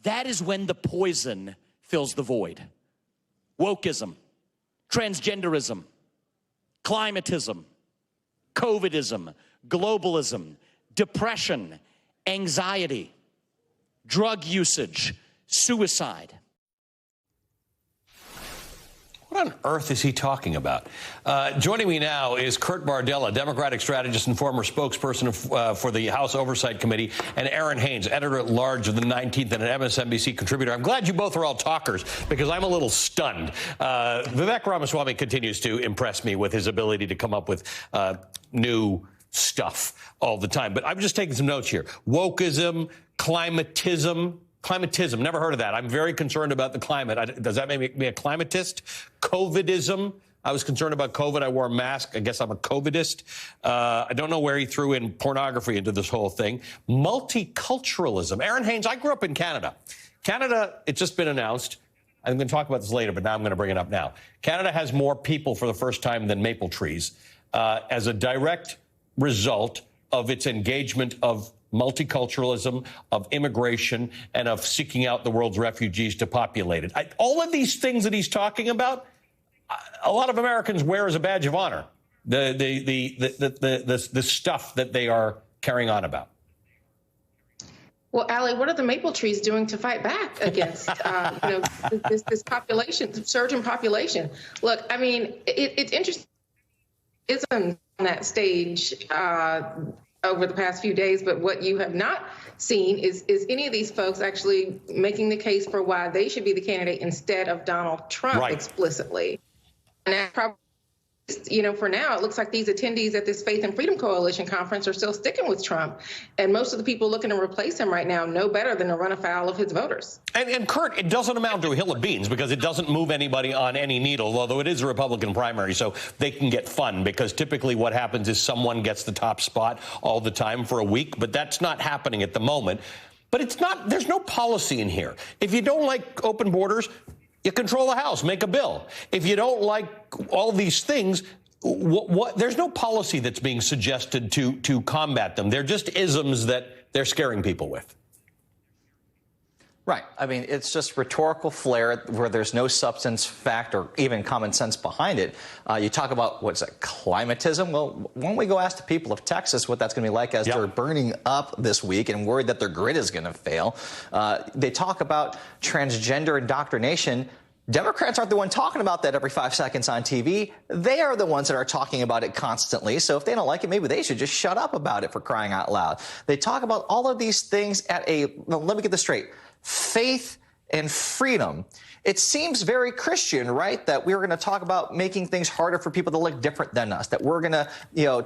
That is when the poison fills the void. Wokeism, transgenderism, climatism, COVIDism, globalism, depression, anxiety, drug usage, suicide. What on earth is he talking about? Joining me now is Kurt Bardella, Democratic strategist and former spokesperson for the House Oversight Committee, and Aaron Haynes, editor-at-large of the 19th and an MSNBC contributor. I'm glad you both are all talkers because I'm a little stunned. Vivek Ramaswamy continues to impress me with his ability to come up with new stuff all the time. But I'm just taking some notes here. Wokeism, climatism, never heard of that. I'm very concerned about the climate. Does that make me a climatist? COVIDism. I was concerned about COVID. I wore a mask. I guess I'm a COVIDist. I don't know where he threw in pornography into this whole thing. Multiculturalism. Aaron Haynes, I grew up in Canada. Canada, it's just been announced. I'm going to talk about this later, but now I'm going to bring it up now. Canada has more people for the first time than maple trees as a direct result of its engagement of multiculturalism, of immigration, and of seeking out the world's refugees to populate it. All of these things that he's talking about, a lot of Americans wear as a badge of honor, the stuff that they are carrying on about. Well, Allie, what are the maple trees doing to fight back against this population, surge in population? Look, I mean, it's interesting. It's on that stage over the past few days, but what you have not seen is any of these folks actually making the case for why they should be the candidate instead of Donald Trump explicitly. And that probably, for now, it looks like these attendees at this Faith and Freedom Coalition conference are still sticking with Trump. And most of the people looking to replace him right now know better than to run afoul of his voters. And Kurt, it doesn't amount to a hill of beans because it doesn't move anybody on any needle, although it is a Republican primary, so they can get fun because typically what happens is someone gets the top spot all the time for a week, but that's not happening at the moment. But it's not, there's no policy in here. If you don't like open borders, you control the House, make a bill. If you don't like all these things, there's no policy that's being suggested to combat them. They're just isms that they're scaring people with. Right. I mean, it's just rhetorical flair where there's no substance, fact, or even common sense behind it. You talk about, what's that, climatism? Well, why don't we go ask the people of Texas what that's going to be like as they're burning up this week and worried that their grid is going to fail. They talk about transgender indoctrination. Democrats aren't the one talking about that every 5 seconds on TV. They are the ones that are talking about it constantly. So if they don't like it, maybe they should just shut up about it, for crying out loud. They talk about all of these things at let me get this straight, faith and freedom. It seems very Christian, right? That we're going to talk about making things harder for people to look different than us, that we're going to,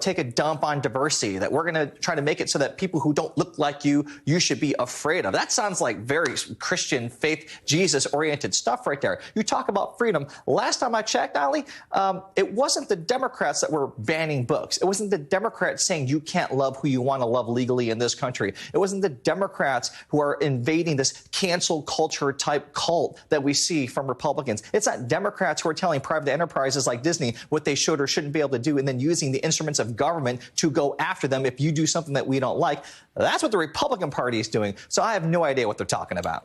take a dump on diversity, that we're going to try to make it so that people who don't look like you should be afraid of. That sounds like very Christian, faith, Jesus-oriented stuff right there. You talk about freedom. Last time I checked, Ali, it wasn't the Democrats that were banning books. It wasn't the Democrats saying you can't love who you want to love legally in this country. It wasn't the Democrats who are invading this cancel culture type cult that we see from Republicans. It's not Democrats who are telling private enterprises like Disney what they should or shouldn't be able to do and then using the instruments of government to go after them if you do something that we don't like. That's what the Republican Party is doing. So I have no idea what they're talking about.